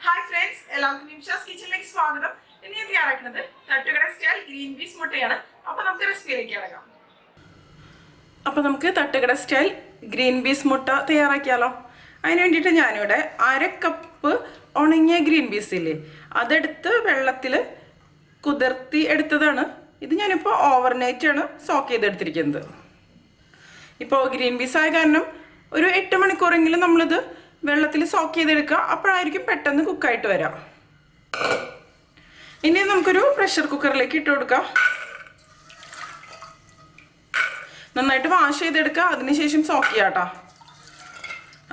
Hi friends, എല്ലാവർക്കും Nimshas Kitchenലേക്ക് സ്വാഗതം. ഇന്ന് ഞാൻ തയ്യാറാക്കുന്നത് തട്ടുകട സ്റ്റൈൽ ഗ്രീൻ പീസ് മുട്ടയാണ്. അപ്പോൾ നമുക്ക് റെസിപ്പിയിലേക്ക് കടക്കാം. അപ്പോൾ നമുക്ക് തട്ടുകട സ്റ്റൈൽ ഗ്രീൻ പീസ് മുട്ട തയ്യാറാക്കിയാലോ? അതിന് വേണ്ടിയിട്ട് ഞാനിവിടെ 1/2 കപ്പ് ഉണങ്ങിയ ഗ്രീൻ പീസ് ഇല്ലേ, അതെടുത്ത് വെള്ളത്തിൽ കുതിർത്തി എടുത്തതാണ്. ഇത് ഞാനിപ്പോൾ ഓവർനൈറ്റ് ആണ് സോക്ക് ചെയ്തെടുത്തിരിക്കുന്നത്. ഇപ്പോൾ ഗ്രീൻ പീസ് ആയ കാരണം ഒരു 8 മണിക്കൂറെങ്കിലും നമ്മളിത് വെള്ളത്തിൽ സോക്ക് ചെയ്തെടുക്കുക. അപ്പോഴായിരിക്കും പെട്ടെന്ന് കുക്കായിട്ട് വരാം. ഇനി നമുക്കൊരു പ്രഷർ കുക്കറിലേക്ക് ഇട്ട് കൊടുക്കാം. നന്നായിട്ട് വാഷ് ചെയ്തെടുക്കുക. അതിനുശേഷം സോക്ക് ചെയ്യാം കേട്ടോ.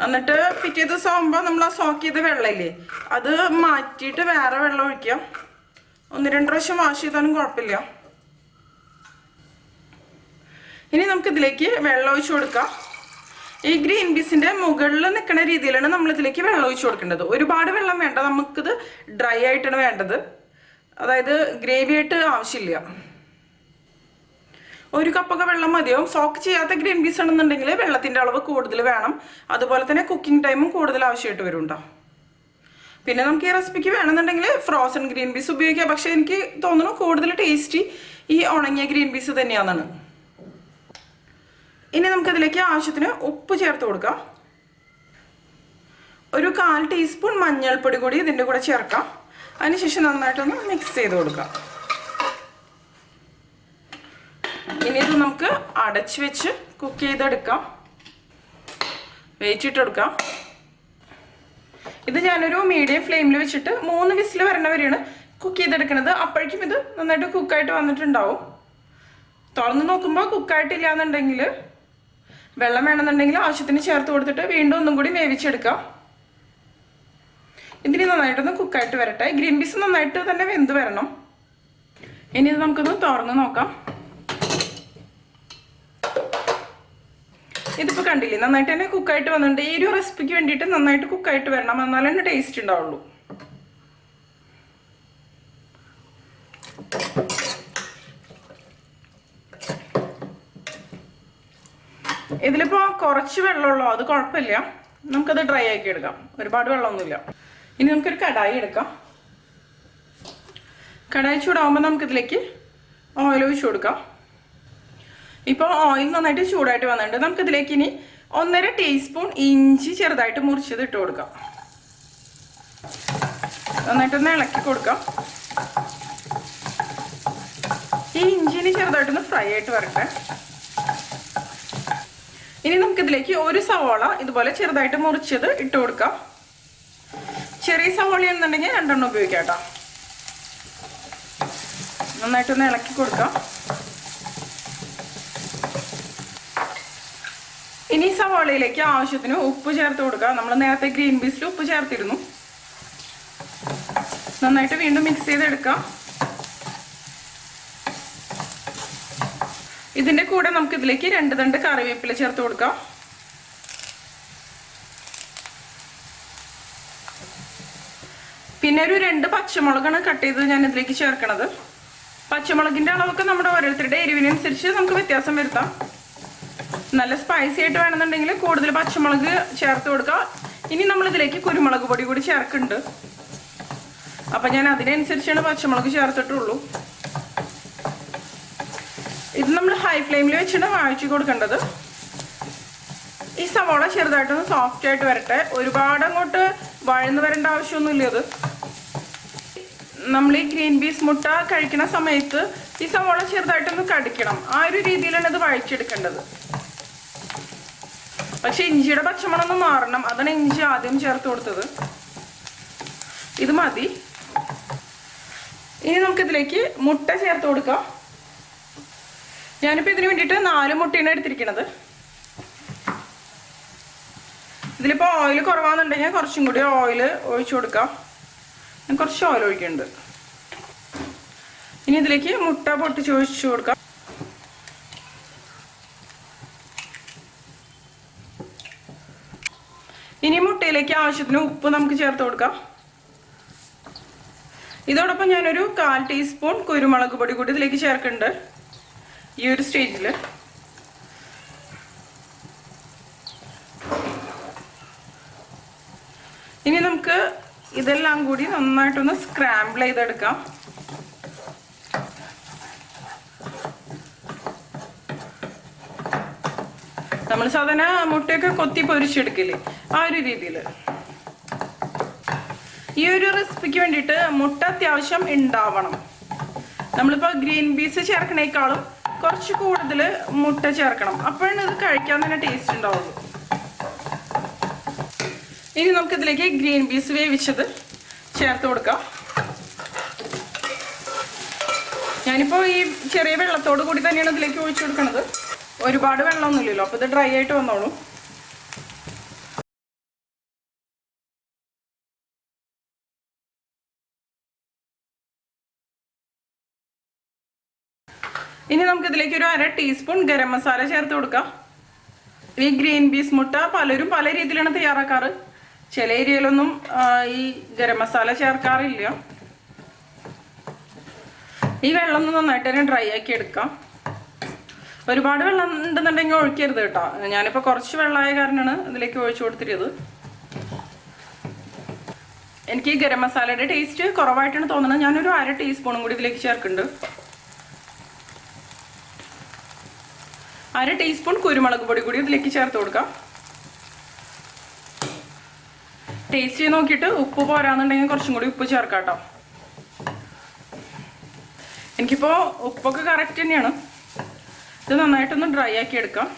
എന്നിട്ട് പിറ്റേ ദിവസം ആകുമ്പോൾ നമ്മൾ ആ സോക്ക് ചെയ്ത വെള്ളമില്ലേ, അത് മാറ്റിയിട്ട് വേറെ വെള്ളം ഒഴിക്കാം. 1-2 പ്രാവശ്യം വാഷ് ചെയ്താലും കുഴപ്പമില്ല. ഇനി നമുക്കിതിലേക്ക് വെള്ളം ഒഴിച്ച് കൊടുക്കാം. ഈ ഗ്രീൻ പീസിൻ്റെ മുകളിൽ നിൽക്കുന്ന രീതിയിലാണ് നമ്മളിതിലേക്ക് വെള്ളം ഒഴിച്ച് കൊടുക്കേണ്ടത്. ഒരുപാട് വെള്ളം വേണ്ട, നമുക്കിത് ഡ്രൈ ആയിട്ടാണ് വേണ്ടത്. അതായത് ഗ്രേവി ആയിട്ട് ആവശ്യമില്ല. 1 കപ്പൊക്കെ വെള്ളം മതിയാവും. സോക്ക് ചെയ്യാത്ത ഗ്രീൻ പീസ് ആണെന്നുണ്ടെങ്കിൽ വെള്ളത്തിൻ്റെ അളവ് കൂടുതൽ വേണം. അതുപോലെ തന്നെ കുക്കിംഗ് ടൈമും കൂടുതൽ ആവശ്യമായിട്ട് വരും കേട്ടോ. പിന്നെ നമുക്ക് ഈ റെസിപ്പിക്ക് വേണമെന്നുണ്ടെങ്കിൽ ഫ്രോസൺ ഗ്രീൻ പീസ് ഉപയോഗിക്കാം. പക്ഷേ എനിക്ക് തോന്നുന്നു കൂടുതൽ ടേസ്റ്റി ഈ ഉണങ്ങിയ ഗ്രീൻ പീസ് തന്നെയാണെന്ന്. ഇനി നമുക്കതിലേക്ക് ആവശ്യത്തിന് ഉപ്പ് ചേർത്ത് കൊടുക്കാം. ഒരു 1/4 ടീസ്പൂൺ മഞ്ഞൾപ്പൊടി കൂടി ഇതിൻ്റെ കൂടെ ചേർക്കാം. അതിനുശേഷം നന്നായിട്ടൊന്ന് മിക്സ് ചെയ്ത് കൊടുക്കാം. ഇനി ഇത് നമുക്ക് അടച്ച് വെച്ച് കുക്ക് ചെയ്തെടുക്കാം. വേവിച്ചിട്ടെടുക്കാം. ഇത് ഞാനൊരു മീഡിയം ഫ്ലെയിമിൽ വെച്ചിട്ട് 3 വിസിൽ വരണ വരെയാണ് കുക്ക് ചെയ്തെടുക്കുന്നത്. അപ്പോഴേക്കും ഇത് നന്നായിട്ട് കുക്കായിട്ട് വന്നിട്ടുണ്ടാവും. തുറന്ന് നോക്കുമ്പോൾ കുക്കായിട്ടില്ല എന്നുണ്ടെങ്കിൽ വെള്ളം വേണമെന്നുണ്ടെങ്കിൽ ആവശ്യത്തിന് ചേർത്ത് കൊടുത്തിട്ട് വീണ്ടും ഒന്നും കൂടി വേവിച്ചെടുക്കാം. ഇതിന് നന്നായിട്ടൊന്ന് കുക്കായിട്ട് വരട്ടെ. ഗ്രീൻ പീസ് നന്നായിട്ട് തന്നെ വെന്ത് വരണം. ഇനി ഇത് നമുക്കൊന്ന് തുറന്ന് നോക്കാം. ഇതിപ്പോൾ കണ്ടില്ലേ, നന്നായിട്ട് തന്നെ കുക്കായിട്ട് വന്നിട്ടുണ്ട്. ഈ ഒരു റെസിപ്പിക്ക് വേണ്ടിയിട്ട് നന്നായിട്ട് കുക്കായിട്ട് വരണം, എന്നാലേ തന്നെ ടേസ്റ്റ് ഉണ്ടാവുള്ളൂ. ഇതിലിപ്പോൾ കുറച്ച് വെള്ളമുള്ളൂ, അത് കുഴപ്പമില്ല. നമുക്കത് ഡ്രൈ ആക്കി എടുക്കാം. ഒരുപാട് വെള്ളമൊന്നുമില്ല. ഇനി നമുക്കൊരു കടായി എടുക്കാം. കടായി ചൂടാകുമ്പോൾ നമുക്കിതിലേക്ക് ഓയിൽ ഒഴിച്ച് കൊടുക്കാം. ഇപ്പോൾ ഓയിൽ നന്നായിട്ട് ചൂടായിട്ട് വന്നിട്ടുണ്ട്. നമുക്കിതിലേക്ക് ഇനി 1.5 ടീസ്പൂൺ ഇഞ്ചി ചെറുതായിട്ട് മുറിച്ചത് ഇട്ട് കൊടുക്കാം. നന്നായിട്ടൊന്ന് ഇളക്കി കൊടുക്കാം. ഈ ഇഞ്ചിന് ചെറുതായിട്ടൊന്ന് ഫ്രൈ ആയിട്ട് വരട്ടെ. ഇനി നമുക്കിതിലേക്ക് 1 സവാള ഇതുപോലെ ചെറുതായിട്ട് മുറിച്ചത് ഇട്ട് കൊടുക്കാം. ചെറിയ സവാള എന്നുണ്ടെങ്കിൽ 2 എണ്ണം ഉപയോഗിക്കാം കേട്ടോ. നന്നായിട്ടൊന്ന് ഇളക്കി കൊടുക്കാം. ഇനി സവാളയിലേക്ക് ആവശ്യത്തിന് ഉപ്പ് ചേർത്ത് കൊടുക്കാം. നമ്മൾ നേരത്തെ ഗ്രീൻ പീസിൽ ഉപ്പ് ചേർത്തിരുന്നു. നന്നായിട്ട് വീണ്ടും മിക്സ് ചെയ്തെടുക്കാം. ഇതിൻ്റെ കൂടെ നമുക്ക് ഇതിലേക്ക് 2 തണ്ട് കറിവേപ്പില ചേർത്ത് കൊടുക്കാം. പിന്നെ ഒരു 2 പച്ചമുളകാണ് കട്ട് ചെയ്ത് ഞാൻ ഇതിലേക്ക് ചേർക്കണത്. പച്ചമുളകിൻ്റെ അളവൊക്കെ നമ്മുടെ ഓരോരുത്തരുടെ എരിവിനനുസരിച്ച് നമുക്ക് വ്യത്യാസം വരുത്താം. നല്ല സ്പൈസി ആയിട്ട് വേണമെന്നുണ്ടെങ്കിൽ കൂടുതൽ പച്ചമുളക് ചേർത്ത് കൊടുക്കാം. ഇനി നമ്മളിതിലേക്ക് കുരുമുളക് പൊടി കൂടി ചേർക്കുന്നുണ്ട്. അപ്പം ഞാൻ അതിനനുസരിച്ചാണ് പച്ചമുളക് ചേർത്തിട്ടുള്ളൂ. ഇത് നമ്മൾ ഹൈ ഫ്ലെയിമിൽ വെച്ചിട്ട് വഴറ്റി കൊടുക്കേണ്ടത്. ഈ സവാള ചെറുതായിട്ടൊന്ന് സോഫ്റ്റ് ആയിട്ട് വരട്ടെ. ഒരുപാട് അങ്ങോട്ട് വഴന്ന് വരേണ്ട ആവശ്യമൊന്നുമില്ല. ഇത് നമ്മൾ ഈ ഗ്രീൻ പീസ് മുട്ട കഴിക്കുന്ന സമയത്ത് ഈ സവാള ചെറുതായിട്ടൊന്ന് കടിക്കണം. ആ ഒരു രീതിയിലാണ് ഇത് വഴച്ചെടുക്കേണ്ടത്. പക്ഷെ ഇഞ്ചിയുടെ പച്ചമണം ഒന്ന് മാറണം. അതാണ് ഇഞ്ചി ആദ്യം ചേർത്ത് കൊടുത്തത്. ഇത് മതി. ഇനി നമുക്കിതിലേക്ക് മുട്ട ചേർത്ത് കൊടുക്കാം. ഞാനിപ്പോൾ ഇതിന് വേണ്ടിയിട്ട് 4 മുട്ടയാണ് എടുത്തിരിക്കുന്നത്. ഇതിലിപ്പോൾ ഓയിൽ കുറവാണെന്നുണ്ടെങ്കിൽ കുറച്ചും കൂടി ഓയിൽ ഒഴിച്ചു കൊടുക്കാം. ഞാൻ കുറച്ച് ഓയിൽ ഒഴിക്കുന്നുണ്ട്. ഇനി ഇതിലേക്ക് മുട്ട പൊട്ടിച്ച് ഒഴിച്ചു കൊടുക്കാം. ഇനി മുട്ടയിലേക്ക് ആവശ്യത്തിന് ഉപ്പ് നമുക്ക് ചേർത്ത് കൊടുക്കാം. ഇതോടൊപ്പം ഞാനൊരു 1/4 ടീസ്പൂൺ കുരുമുളക് പൊടി കൂടി ഇതിലേക്ക് ചേർക്കുന്നുണ്ട്. ഈ ഒരു സ്റ്റേജിൽ ഇനി നമുക്ക് ഇതെല്ലാം കൂടി നന്നായിട്ടൊന്ന് സ്ക്രാമ്പിൾ ചെയ്തെടുക്കാം. നമ്മൾ സാധാരണ മുട്ടയൊക്കെ കൊത്തി പൊരിച്ചെടുക്കില്ലേ, ആ ഒരു രീതിയിൽ. ഈ ഒരു റെസിപ്പിക്ക് വേണ്ടിയിട്ട് മുട്ട അത്യാവശ്യം ഉണ്ടാവണം. നമ്മളിപ്പോൾ ഗ്രീൻ പീസ് ചേർക്കണേക്കാളും കുറച്ച് കൂടുതൽ മുട്ട ചേർക്കണം. അപ്പോഴാണ് ഇത് കഴിക്കാൻ തന്നെ ടേസ്റ്റ് ഉണ്ടാവുള്ളൂ. ഇനി നമുക്കിതിലേക്ക് ഗ്രീൻ പീസ് വേവിച്ചത് ചേർത്ത് കൊടുക്കാം. ഞാനിപ്പോൾ ഈ ചെറിയ വെള്ളത്തോട് കൂടി തന്നെയാണ് ഇതിലേക്ക് ഒഴിച്ചു കൊടുക്കുന്നത്. ഒരുപാട് വെള്ളമൊന്നുമില്ലല്ലോ, അപ്പോൾ ഇത് ഡ്രൈ ആയിട്ട് വന്നോളൂ. ഇനി നമുക്കിതിലേക്ക് ഒരു 1/2 ടീസ്പൂൺ ഗരം മസാല ചേർത്ത് കൊടുക്കാം. ഈ ഗ്രീൻ പീസ് മുട്ട പലരും പല രീതിയിലാണ് തയ്യാറാക്കാറ്. ചില ഏരിയയിലൊന്നും ഈ ഗരം മസാല ചേർക്കാറില്ല. ഈ വെള്ളം ഒന്ന് നന്നായിട്ട് തന്നെ ഡ്രൈ ആക്കി എടുക്കാം. ഒരുപാട് വെള്ളം ഉണ്ടെന്നുണ്ടെങ്കിൽ ഒഴിക്കരുത് കേട്ടോ. ഞാനിപ്പോൾ കുറച്ച് വെള്ളമായ കാരണമാണ് ഇതിലേക്ക് ഒഴിച്ചു കൊടുത്തിരുന്നത്. എനിക്ക് ഈ ഗരം മസാലയുടെ ടേസ്റ്റ് കുറവായിട്ടാണ് തോന്നുന്നത്. ഞാനൊരു 1/2 ടീസ്പൂണും കൂടി ഇതിലേക്ക് ചേർക്കുന്നുണ്ട്. 1/2 ടീസ്പൂൺ കുരുമുളക് പൊടി കൂടി ഇതിലേക്ക് ചേർത്ത് കൊടുക്കാം. ടേസ്റ്റ് ചെയ്ത് നോക്കിയിട്ട് ഉപ്പ് പോരാന്നുണ്ടെങ്കിൽ കുറച്ചും കൂടി ഉപ്പ് ചേർക്കാം കേട്ടോ. എനിക്കിപ്പോൾ ഉപ്പൊക്കെ കറക്റ്റ് തന്നെയാണ്. ഇത് നന്നായിട്ടൊന്ന് ഡ്രൈ ആക്കി എടുക്കാം.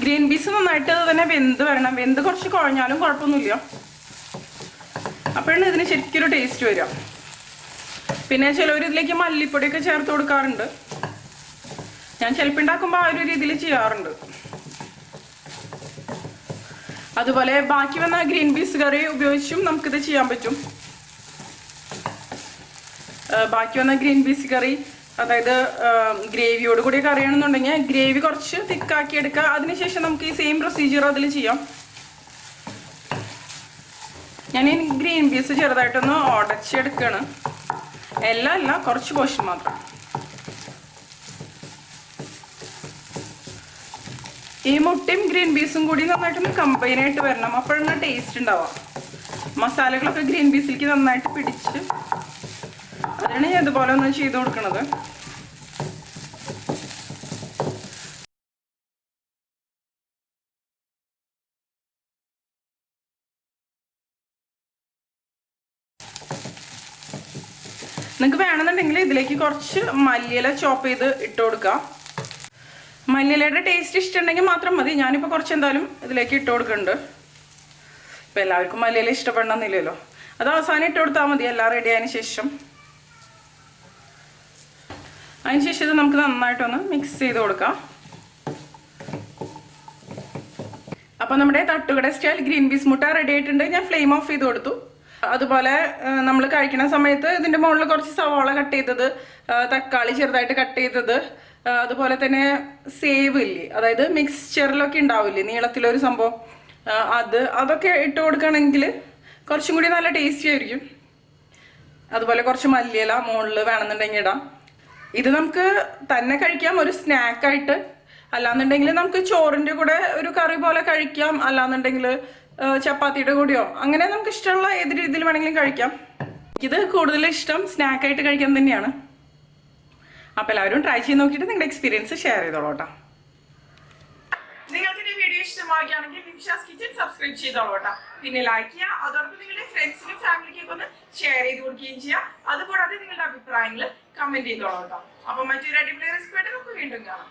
ഗ്രീൻ പീസ് നന്നായിട്ട് തന്നെ വെന്ത് വരണം. വെന്ത് കുറച്ച് കുഴഞ്ഞാലും കുഴപ്പമൊന്നുമില്ല. അപ്പോഴാണ് ഇതിന് ശരിക്കൊരു ടേസ്റ്റ് വരിക. പിന്നെ ചിലവർ ഇതിലേക്ക് മല്ലിപ്പൊടിയൊക്കെ ചേർത്ത് കൊടുക്കാറുണ്ട്. ഞാൻ ചിലപ്പോൾ ഉണ്ടാക്കുമ്പോൾ ആ ഒരു രീതിയിൽ ചെയ്യാറുണ്ട്. അതുപോലെ ബാക്കി വന്ന ഗ്രീൻ പീസ് കറി ഉപയോഗിച്ചും നമുക്കിത് ചെയ്യാൻ പറ്റും. ബാക്കി വന്ന ഗ്രീൻ പീസ് കറി, അതായത് ഗ്രേവിയോട് കൂടി കറിയാണെന്നുണ്ടെങ്കിൽ ഗ്രേവി കുറച്ച് തിക്കാക്കി എടുക്കുക. അതിനുശേഷം നമുക്ക് ഈ സെയിം പ്രൊസീജിയർ അതിൽ ചെയ്യാം. ഞാൻ ഈ ഗ്രീൻ പീസ് ചെറുതായിട്ടൊന്ന് ഉടച്ചെടുക്കുകയാണ്. എല്ലാം അല്ല, കുറച്ച് പോർഷൻ മാത്രം. ഈ മുട്ടയും ഗ്രീൻ പീസും കൂടി നന്നായിട്ടൊന്ന് കമ്പൈൻ ആയിട്ട് വരണം. അപ്പോഴാണ് ടേസ്റ്റ് ഉണ്ടാവുക. മസാലകളൊക്കെ ഗ്രീൻ പീസിലേക്ക് നന്നായിട്ട് പിടിച്ച്, അതിനാണ് ഞാൻ ഇതുപോലെ ഒന്ന് ചെയ്ത് കൊടുക്കുന്നത്. നിങ്ങൾക്ക് വേണമെന്നുണ്ടെങ്കിൽ ഇതിലേക്ക് കുറച്ച് മല്ലിയില ചോപ്പ് ചെയ്ത് ഇട്ട് കൊടുക്കാം. മല്ലിയിലയുടെ ടേസ്റ്റ് ഇഷ്ടമുണ്ടെങ്കിൽ മാത്രം മതി. ഞാനിപ്പോൾ കുറച്ച് എന്തായാലും ഇതിലേക്ക് ഇട്ട് കൊടുക്കുന്നുണ്ട്. ഇപ്പം എല്ലാവർക്കും മല്ലിയില ഇഷ്ടപ്പെടണമെന്നില്ലല്ലോ. അത് അവസാനം ഇട്ട് കൊടുത്താൽ മതി, എല്ലാം റെഡി ആയതിനു ശേഷം. അതിനുശേഷം ഇത് നമുക്ക് നന്നായിട്ടൊന്ന് മിക്സ് ചെയ്ത് കൊടുക്കാം. അപ്പം നമ്മുടെ തട്ടുകട സ്റ്റൈൽ ഗ്രീൻ പീസ് മുട്ട റെഡി ആയിട്ടുണ്ട്. ഞാൻ ഫ്ലെയിം ഓഫ് ചെയ്ത് കൊടുത്തു. അതുപോലെ നമ്മൾ കഴിക്കുന്ന സമയത്ത് ഇതിൻ്റെ മുകളിൽ കുറച്ച് സവാള കട്ട് ചെയ്തത്, തക്കാളി ചെറുതായിട്ട് കട്ട് ചെയ്തത്, അതുപോലെ തന്നെ സേവ് ഇല്ലേ, അതായത് മിക്സ്ചറിലൊക്കെ ഉണ്ടാവില്ലേ നീളത്തിലൊരു സംഭവം, അതൊക്കെ ഇട്ട് കൊടുക്കുകയാണെങ്കിൽ കുറച്ചും കൂടി നല്ല ടേസ്റ്റി ആയിരിക്കും. അതുപോലെ കുറച്ച് മല്ലിയില മുകളിൽ വേണമെന്നുണ്ടെങ്കിൽ ഇടാം. ഇത് നമുക്ക് തന്നെ കഴിക്കാം, ഒരു സ്നാക്കായിട്ട്. അല്ലാന്നുണ്ടെങ്കിൽ നമുക്ക് ചോറിൻ്റെ കൂടെ ഒരു കറി പോലെ കഴിക്കാം. അല്ലാന്നുണ്ടെങ്കിൽ ചപ്പാത്തിയുടെ കൂടെയോ അങ്ങനെ നമുക്ക് ഇഷ്ടമുള്ള ഏത് രീതിയിൽ വേണമെങ്കിലും കഴിക്കാം. ഇത് കൂടുതൽ ഇഷ്ടം സ്നാക്കായിട്ട് കഴിക്കാൻ തന്നെയാണ്. അപ്പോൾ എല്ലാവരും ട്രൈ ചെയ്ത് നോക്കിയിട്ട് നിങ്ങളുടെ എക്സ്പീരിയൻസ് ഷെയർ ചെയ്തോളൂ കേട്ടോ. നിങ്ങൾക്ക് ഈ വീഡിയോ ഇഷ്ടമാവുകയാണെങ്കിൽ നിംഷാസ് കിച്ചൻ സബ്സ്ക്രൈബ് ചെയ്തോളൂ കേട്ടോ. പിന്നെ ലൈക്ക് ചെയ്യുക. അതോടൊപ്പം നിങ്ങളുടെ ഫ്രണ്ട്സിനും ഫാമിലിക്കൊക്കെ ഒന്ന് ഷെയർ ചെയ്ത് കൊടുക്കുകയും ചെയ്യുക. അതുകൂടാതെ നിങ്ങളുടെ അഭിപ്രായങ്ങൾ കമന്റ് ചെയ്തോളൂ കേട്ടോ. അപ്പം മറ്റൊരു അടിപൊളി റെസിപ്പി ആയിട്ട് നമുക്ക് വീണ്ടും കാണാം.